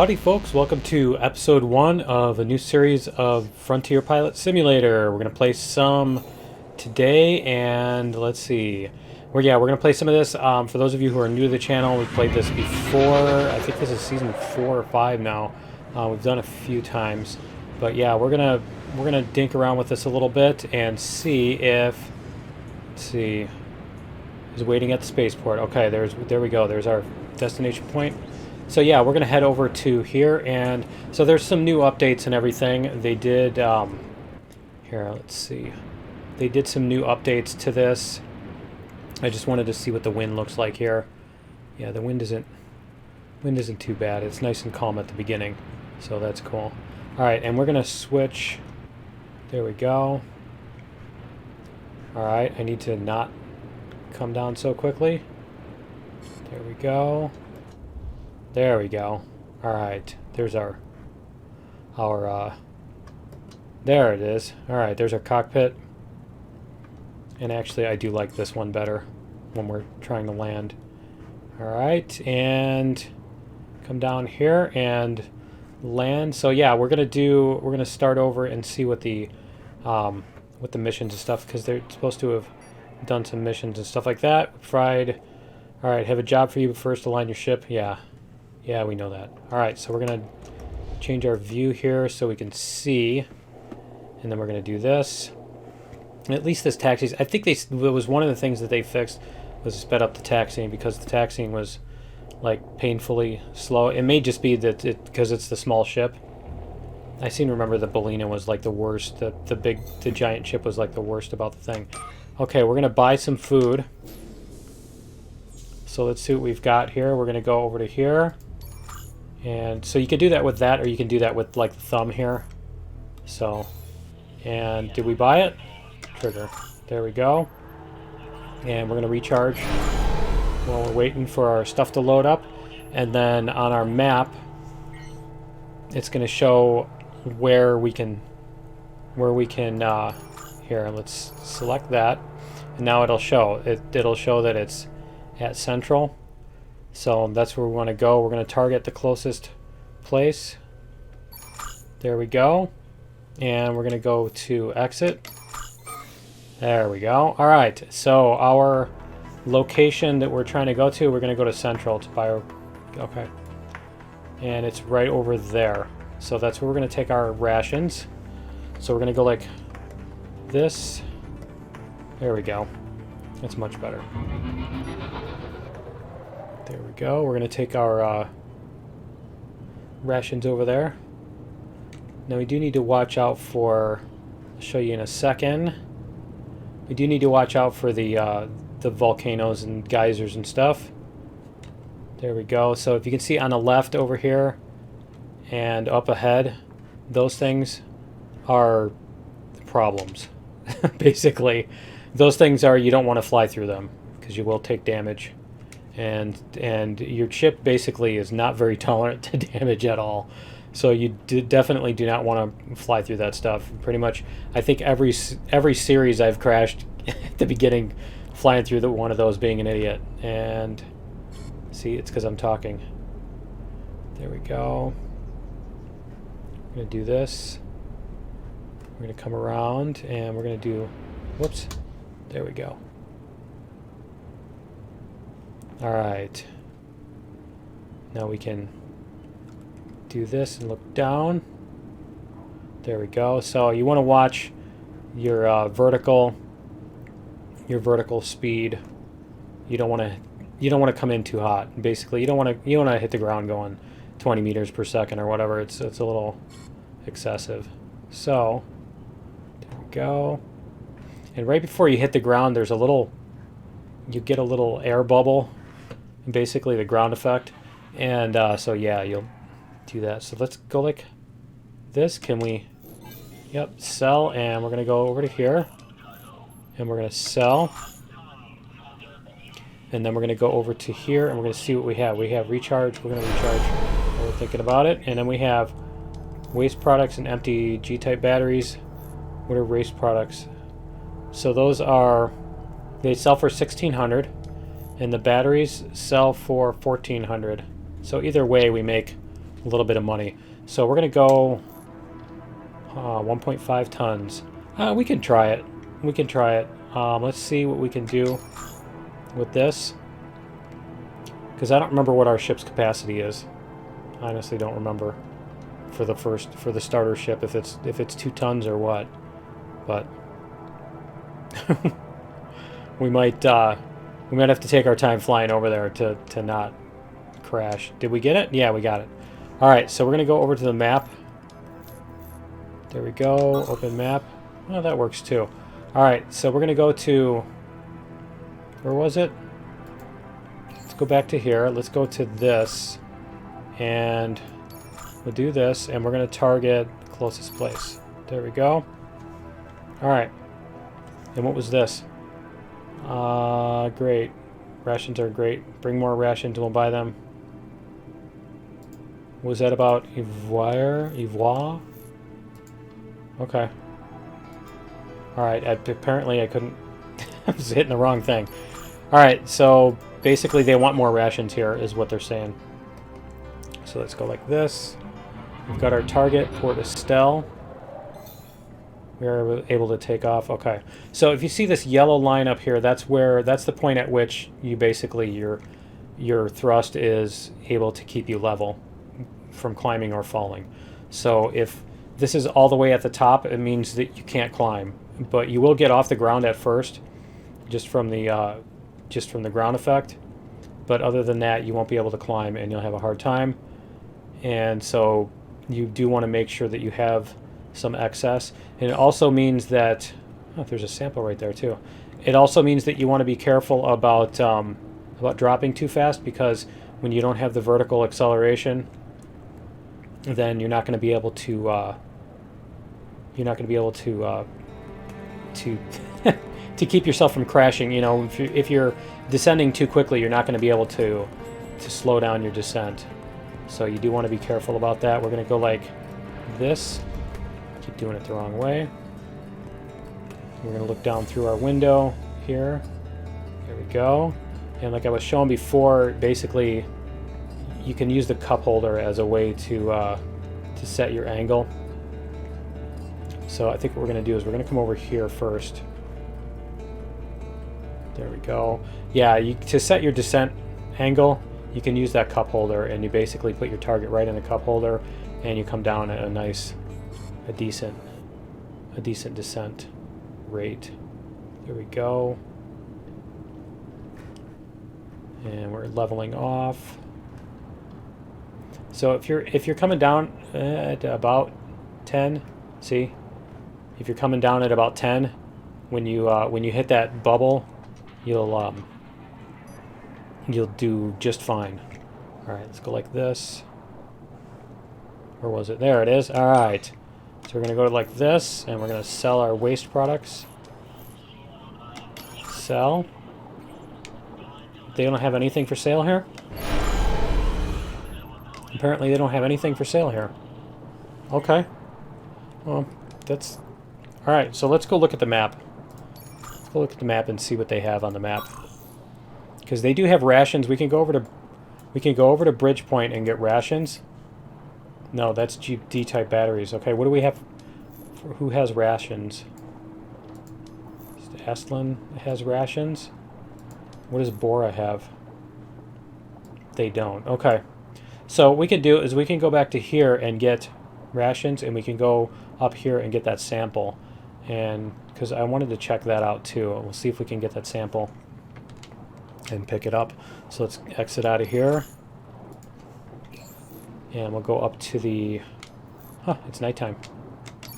Howdy folks, welcome to episode 1 of a new series of Frontier Pilot Simulator. We're going to play some today, and let's see. We're going to play some of this. For those of you who are new to the channel, we've played this before. I think this is season 4 or 5 now. We've done a few times. But yeah, we're gonna dink around with this a little bit and see if... Let's see. Is waiting at the spaceport. Okay, there we go. There's our destination point. So yeah, we're going to head over to here, and so there's some new updates and everything. They did, here, let's see. They did some new updates to this. I just wanted to see what the wind looks like here. Yeah, the wind isn't too bad. It's nice and calm at the beginning, so that's cool. All right, and we're going to switch. There we go. All right, I need to not come down so quickly. There we go. There we go. Alright, there's our there it is. Alright, there's our cockpit. And actually, I do like this one better when we're trying to land. Alright, and come down here and land. So yeah, we're gonna start over and see what the missions and stuff, because they're supposed to have done some missions and stuff like that. Fried. Alright, have a job for you, but first align your ship. Yeah, we know that. Alright, so we're going to change our view here so we can see. And then we're going to do this. And at least this taxi, I think it was one of the things that they fixed was to sped up the taxiing, because the taxiing was like painfully slow. It may just be that because it's the small ship. I seem to remember the Bellina was like the worst. The giant ship was like the worst about the thing. Okay, we're going to buy some food. So let's see what we've got here. We're going to go over to here. And so you can do that with that, or you can do that with like the thumb here. So, and did we buy it? Trigger. There we go. And we're going to recharge while we're waiting for our stuff to load up. And then on our map, it's going to show where we can, here, let's select that. And now it'll show that it's at Central. So that's where we want to go. We're going to target the closest place. There we go. And we're going to go to exit. There we go. All right. So our location that we're trying to go to, we're going to go to Central to buy. Okay. And it's right over there. So that's where we're going to take our rations. So we're going to go like this. There we go. That's much better. There we go. We're going to take our rations over there. Now we do need to watch out for, I'll show you in a second. We do need to watch out for the volcanoes and geysers and stuff. There we go. So if you can see on the left over here and up ahead, those things are problems. Basically, those things are, you don't want to fly through them because you will take damage. And your ship basically is not very tolerant to damage at all. So you definitely do not want to fly through that stuff. Pretty much, I think every series I've crashed at the beginning, flying through one of those, being an idiot. And see, it's because I'm talking. There we go. We're going to do this. We're going to come around, and we're going to do... Whoops. There we go. Alright. Now we can do this and look down. There we go. So you want to watch your vertical speed. You don't want to come in too hot. Basically, you don't want to hit the ground going 20 meters per second or whatever. It's a little excessive. So there we go. And right before you hit the ground, there's you get a little air bubble. Basically the ground effect, and so yeah, you'll do that. So let's go like this. Can we? Yep, sell, and we're gonna go over to here, and we're gonna sell, and then we're gonna go over to here, and we're gonna see what we have. We have recharge. We're gonna recharge while we're thinking about it, and then we have waste products and empty G-type batteries. What are waste products? So those are, they sell for 1,600. And the batteries sell for 1,400. So either way, we make a little bit of money. So we're going to go 1.5 tons. We can try it. We can try it. Let's see what we can do with this. Because I don't remember what our ship's capacity is. I honestly don't remember for the starter ship if it's 2 tons or what. But we might have to take our time flying over there to not crash. Did we get it? Yeah, we got it. All right, so we're gonna go over to the map. There we go. Open map. Oh, that works too. All right, so we're gonna go to, where was it? Let's go back to here. Let's go to this, and we'll do this, and we're gonna target the closest place. There we go. All right. And what was this? Great. Rations are great. Bring more rations and we'll buy them. Was that about Ivoire? Okay. Alright, apparently I couldn't... I was hitting the wrong thing. Alright, so basically they want more rations here, is what they're saying. So let's go like this. We've got our target, Port Estelle. We are able to take off. Okay. So if you see this yellow line up here, that's the point at which you basically your thrust is able to keep you level from climbing or falling. So if this is all the way at the top, it means that you can't climb, but you will get off the ground at first, just from the ground effect. But other than that, you won't be able to climb, and you'll have a hard time. And so you do want to make sure that you have some excess. And it also means that, oh, there's a sample right there too. It also means that you want to be careful about dropping too fast, because when you don't have the vertical acceleration, then you're not going to be able to to keep yourself from crashing. You know, if you're descending too quickly, you're not going to be able to slow down your descent. So you do want to be careful about that. We're going to go like this. Keep doing it the wrong way. We're going to look down through our window here. There we go. And like I was showing before, basically you can use the cup holder as a way to set your angle. So I think what we're going to do is we're going to come over here first. There we go. Yeah, to set your descent angle, you can use that cup holder, and you basically put your target right in the cup holder, and you come down at a decent descent rate. There we go. And we're leveling off. So if you're coming down at about 10, see? If you're coming down at about 10, when you hit that bubble, you'll do just fine. All right, let's go like this. Where was it? There it is. All right. So we're going to go like this, and we're going to sell our waste products. Sell. They don't have anything for sale here? Apparently they don't have anything for sale here. Okay. Well, that's... Alright, so let's go look at the map. Let's go look at the map and see what they have on the map. Because they do have rations. We can go over to Bridgepoint and get rations. No, that's D-type batteries. Okay, what do we have? Who has rations? Astlin has rations. What does Bora have? They don't. Okay. So what we can do is we can go back to here and get rations, and we can go up here and get that sample. And because I wanted to check that out too. We'll see if we can get that sample and pick it up. So let's exit out of here. And we'll go up to the... Huh, it's nighttime. There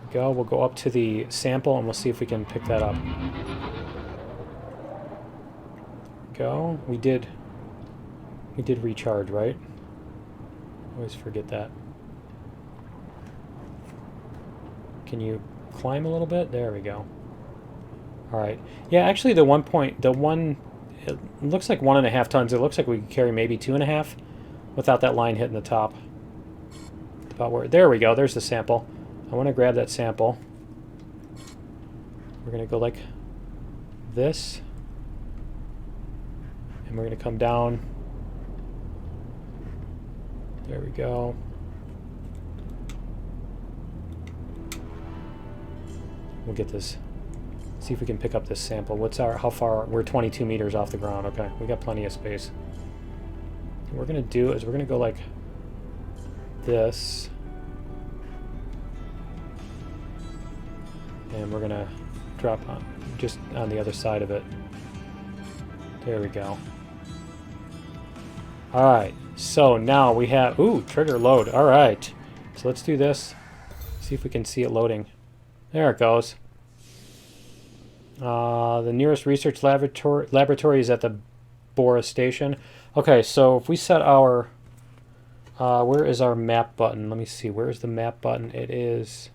we go. We'll go up to the sample and we'll see if we can pick that up. Go. We did recharge, right? I always forget that. Can you climb a little bit? There we go. Alright. Yeah, actually it looks like 1.5 tons. It looks like we could carry maybe 2.5 without that line hitting the top. About where? There we go. There's the sample. I want to grab that sample. We're going to go like this. And we're going to come down. There we go. We'll get this. See if we can pick up this sample. What's our, how far? We're 22 meters off the ground. Okay, we got plenty of space. What we're gonna do is we're gonna go like this. And we're gonna drop on, just on the other side of it. There we go. Alright, so now we have, ooh, trigger load. Alright, so let's do this. See if we can see it loading. There it goes. The nearest research laboratory is at the Bora station. Okay, so if we set our, where is our map button? Let me see, where is the map button? It is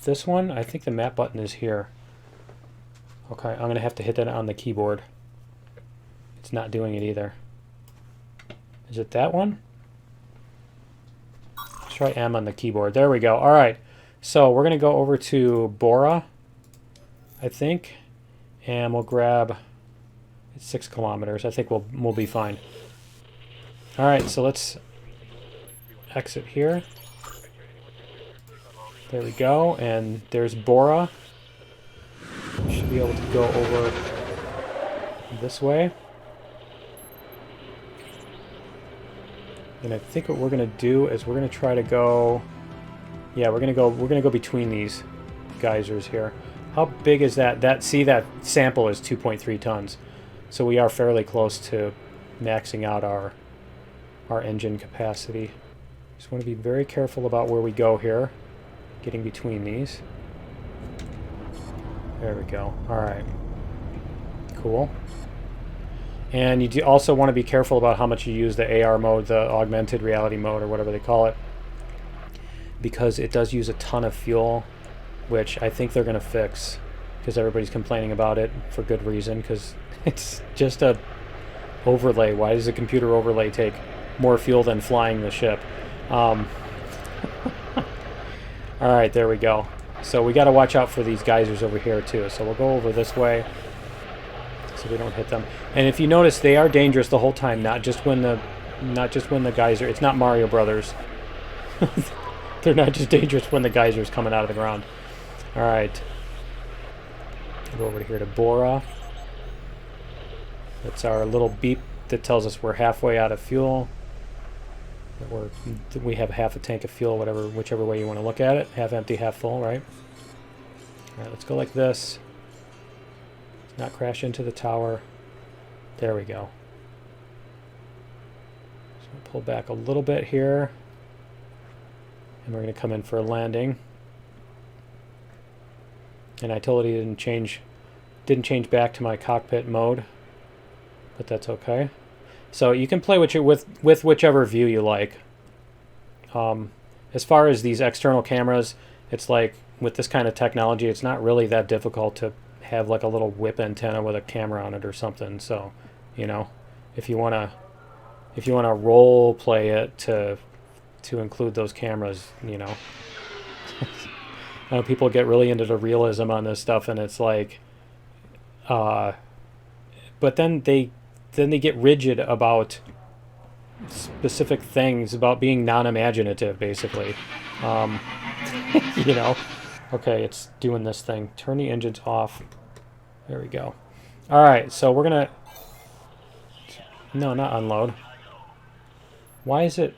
this one. I think the map button is here. Okay, I'm gonna have to hit that on the keyboard. It's not doing it either. Is it that one? Let's try M on the keyboard. There we go. All right, so we're gonna go over to Bora, I think, and we'll grab. It's 6 kilometers. I think we'll be fine. All right, so let's exit here. There we go, and there's Bora. We should be able to go over this way. And I think what we're gonna do is we're gonna try to go. Yeah, we're gonna go between these geysers here. How big is that? See, that sample is 2.3 tons, so we are fairly close to maxing out our engine capacity. Just want to be very careful about where we go here, getting between these. There we go. All right. Cool. And you do also want to be careful about how much you use the AR mode, the augmented reality mode, or whatever they call it, because it does use a ton of fuel, which I think they're going to fix, because everybody's complaining about it for good reason, because it's just a overlay. Why does a computer overlay take more fuel than flying the ship? All right, there we go. So we got to watch out for these geysers over here too. So we'll go over this way so we don't hit them. And if you notice, they are dangerous the whole time, not just when the geyser. It's not Mario Brothers. They're not just dangerous when the geyser's coming out of the ground. All right. Go over here to Bora. That's our little beep that tells us we're halfway out of fuel. We have half a tank of fuel, whichever way you want to look at it. Half empty, half full, right? All right, let's go like this. Let's not crash into the tower. There we go. So we'll pull back a little bit here. And we're going to come in for a landing. And I totally didn't change back to my cockpit mode, but that's okay. So you can play with whichever view you like. As far as these external cameras, it's like with this kind of technology, it's not really that difficult to have like a little whip antenna with a camera on it or something. So, you know, if you wanna role play it to include those cameras, you know. I know people get really into the realism on this stuff, and it's like, but then they get rigid about specific things, about being non-imaginative, basically. You know. Okay, it's doing this thing. Turn the engines off. There we go. All right, so we're gonna. No, not unload. Why is it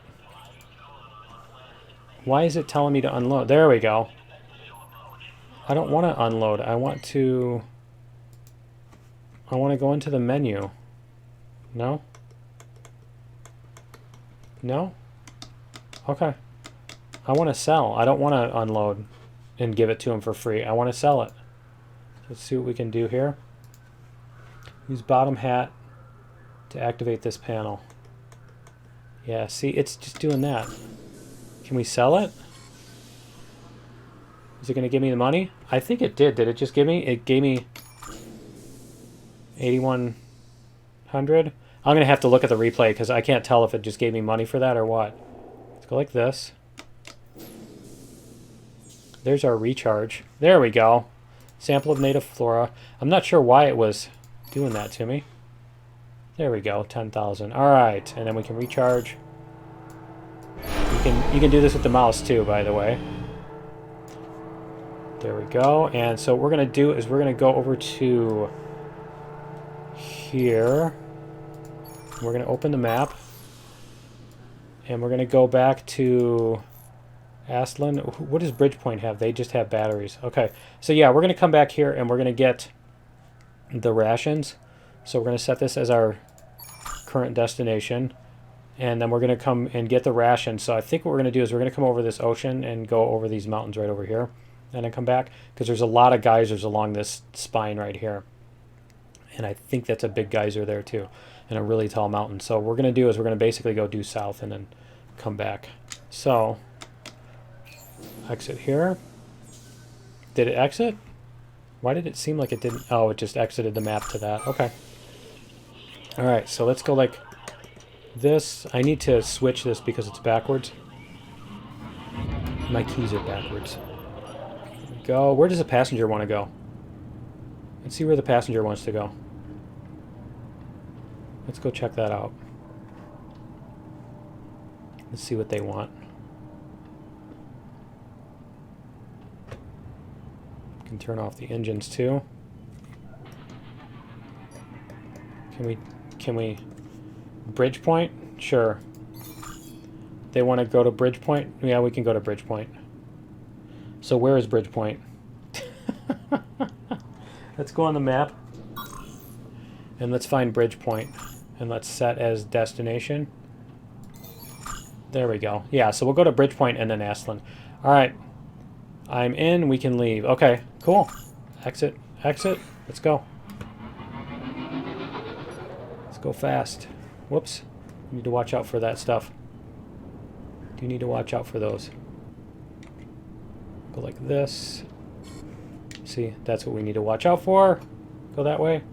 telling me to unload? There we go. I don't want to unload. I want to go into the menu. No? No? Okay. I want to sell. I don't want to unload and give it to him for free. I want to sell it. Let's see what we can do here. Use bottom hat to activate this panel. Yeah, see, it's just doing that. Can we sell it? Is it going to give me the money? I think it did. Did it just give me? It gave me 8,100. I'm going to have to look at the replay because I can't tell if it just gave me money for that or what. Let's go like this. There's our recharge. There we go. Sample of native flora. I'm not sure why it was doing that to me. There we go, 10,000. All right, and then we can recharge. You can do this with the mouse too, by the way. There we go. And so what we're going to do is we're going to go over to here. We're going to open the map. And we're going to go back to Aslan. What does Bridgepoint have? They just have batteries. Okay. So yeah, we're going to come back here and we're going to get the rations. So we're going to set this as our current destination. And then we're going to come and get the rations. So I think what we're going to do is we're going to come over this ocean and go over these mountains right over here. And then come back. Because there's a lot of geysers along this spine right here. And I think that's a big geyser there too. And a really tall mountain. So what we're going to do is we're going to basically go due south and then come back. So, exit here. Did it exit? Why did it seem like it didn't? Oh, it just exited the map to that. Okay. Alright, so let's go like this. I need to switch this because it's backwards. My keys are backwards. There we go. Where does the passenger want to go? Let's see where the passenger wants to go. Let's go check that out. Let's see what they want. Can turn off the engines too. Can we Bridgepoint? Sure. They want to go to Bridgepoint? Yeah, we can go to Bridgepoint. So where is Bridgepoint? Let's go on the map. And let's find Bridgepoint. And let's set as destination. There we go. Yeah, so we'll go to Bridgepoint and then Aslan. Alright. I'm in. We can leave. Okay, cool. Exit. Exit. Let's go. Let's go fast. Whoops. Need to watch out for that stuff. Do need to watch out for those. Go like this. See, that's what we need to watch out for. Go that way.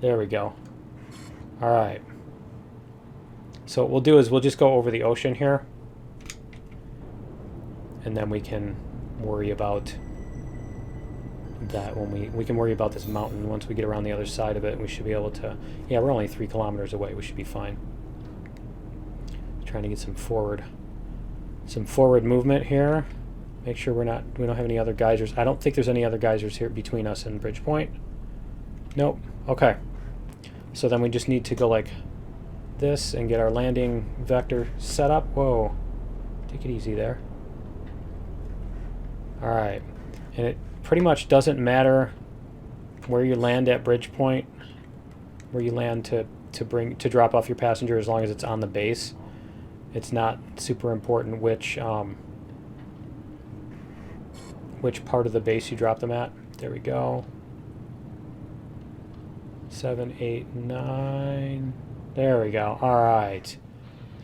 There we go. Alright. So what we'll do is we'll just go over the ocean here. And then we can worry about that when we can worry about this mountain once we get around the other side of it. We should be able to... Yeah, we're only 3 kilometers away. We should be fine. Trying to get some forward movement here. Make sure we don't have any other geysers. I don't think there's any other geysers here between us and Bridgepoint. Nope. Okay. So then we just need to go like this and get our landing vector set up. Whoa. Take it easy there. Alright. And it pretty much doesn't matter where you land at Bridgepoint, where you land to drop off your passenger, as long as it's on the base. It's not super important which part of the base you drop them at. There we go. 7, 8, 9. There we go. Alright.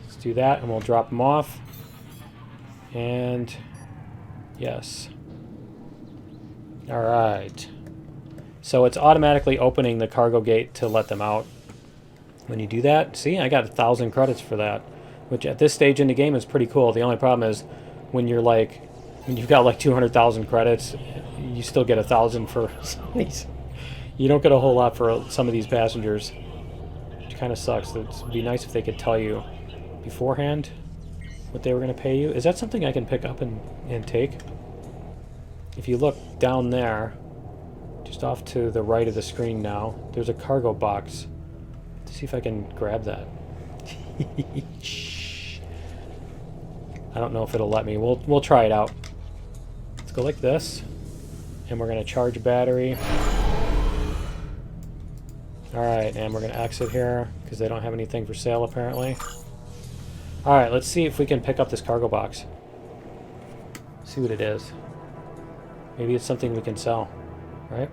Let's do that and we'll drop them off. And yes. Alright. So it's automatically opening the cargo gate to let them out. When you do that, see, I got 1,000 credits for that. Which at this stage in the game is pretty cool. The only problem is when you're like, when you've got like 200,000 credits, you still get 1,000 for some of these. You don't get a whole lot for some of these passengers, which kind of sucks. It would be nice if they could tell you beforehand what they were going to pay you. Is that something I can pick up and take? If you look down there, just off to the right of the screen now, there's a cargo box. Let's see if I can grab that. I don't know if it'll let me. We'll try it out. Let's go like this, and we're going to charge battery. Alright, and we're going to exit here because they don't have anything for sale apparently. Alright, let's see if we can pick up this cargo box. See what it is. Maybe it's something we can sell, right?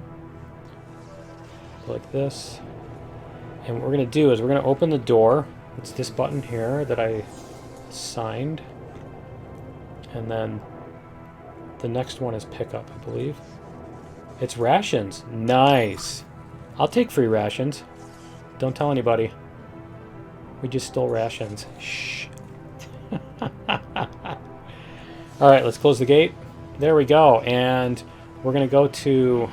Go like this. And what we're going to do is we're going to open the door. It's this button here that I signed. And then the next one is pickup, I believe. It's rations. Nice. I'll take free rations. Don't tell anybody. We just stole rations. Shh. Alright, let's close the gate. There we go. And we're going to go to...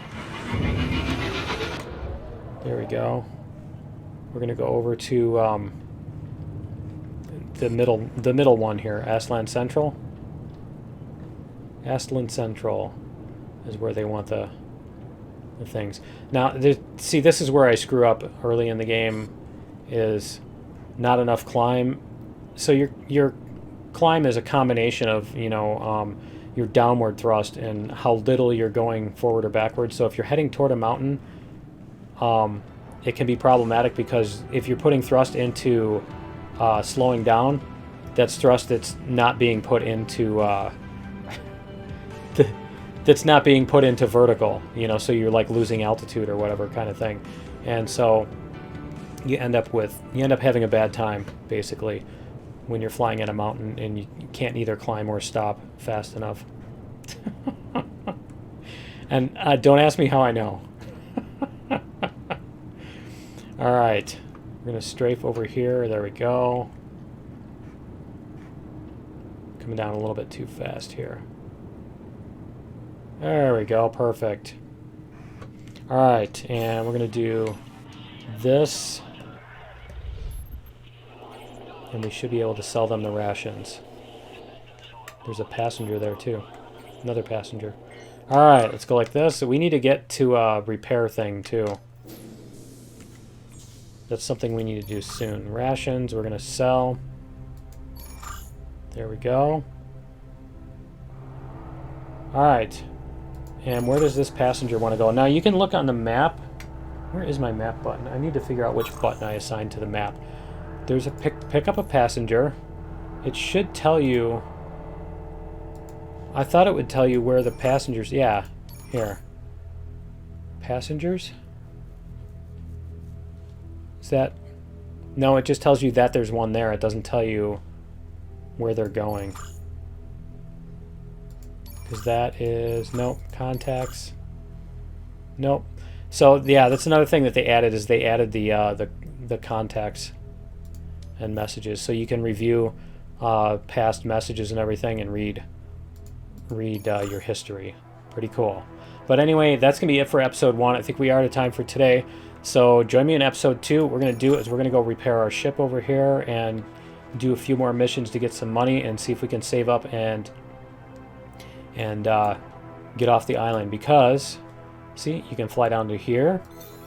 There we go. we're going to go over to the middle one here, Aslan Central. Aslan Central is where they want the things. Now, see, this is where I screw up early in the game, is not enough climb. So your climb is a combination of, you know, your downward thrust and how little you're going forward or backwards. So if you're heading toward a mountain, it can be problematic, because if you're putting thrust into slowing down, that's thrust that's not being put into that's not being put into vertical, you know, so you're like losing altitude or whatever kind of thing. And so you end up having a bad time, basically, when you're flying at a mountain and you can't either climb or stop fast enough. And don't ask me how I know. All right, we're gonna strafe over here. There we go. Coming down a little bit too fast here. There we go, perfect. All right, and we're gonna do this, and we should be able to sell them the rations. There's a passenger there too, another passenger. All right, let's go like this. So we need to get to a repair thing too. That's something we need to do soon. Rations, we're gonna sell. There we go. All right. And where does this passenger want to go? Now, you can look on the map. Where is my map button? I need to figure out which button I assigned to the map. There's a pick up a passenger. It should tell you... I thought it would tell you where the passengers... Yeah, here. Passengers? Is that... No, it just tells you that there's one there. It doesn't tell you where they're going. Because that is... Nope. Contacts. Nope. So, yeah, that's another thing that they added, is they added the contacts and messages. So you can review past messages and everything and read your history. Pretty cool. But anyway, that's going to be it for episode 1. I think we are out of time for today. So join me in episode 2. What we're going to do is we're going to go repair our ship over here and do a few more missions to get some money and see if we can save up and get off the island, because see, you can fly down to here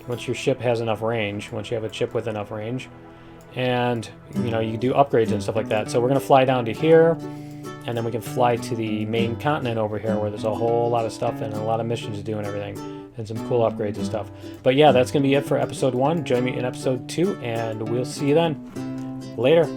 once your ship has enough range, once you have a ship with enough range, and you know, you can do upgrades and stuff like that. So we're going to fly down to here, and then we can fly to the main continent over here, where there's a whole lot of stuff and a lot of missions to do and everything, and some cool upgrades and stuff. But yeah, that's going to be it for episode 1. Join me in episode 2, and we'll see you then. Later.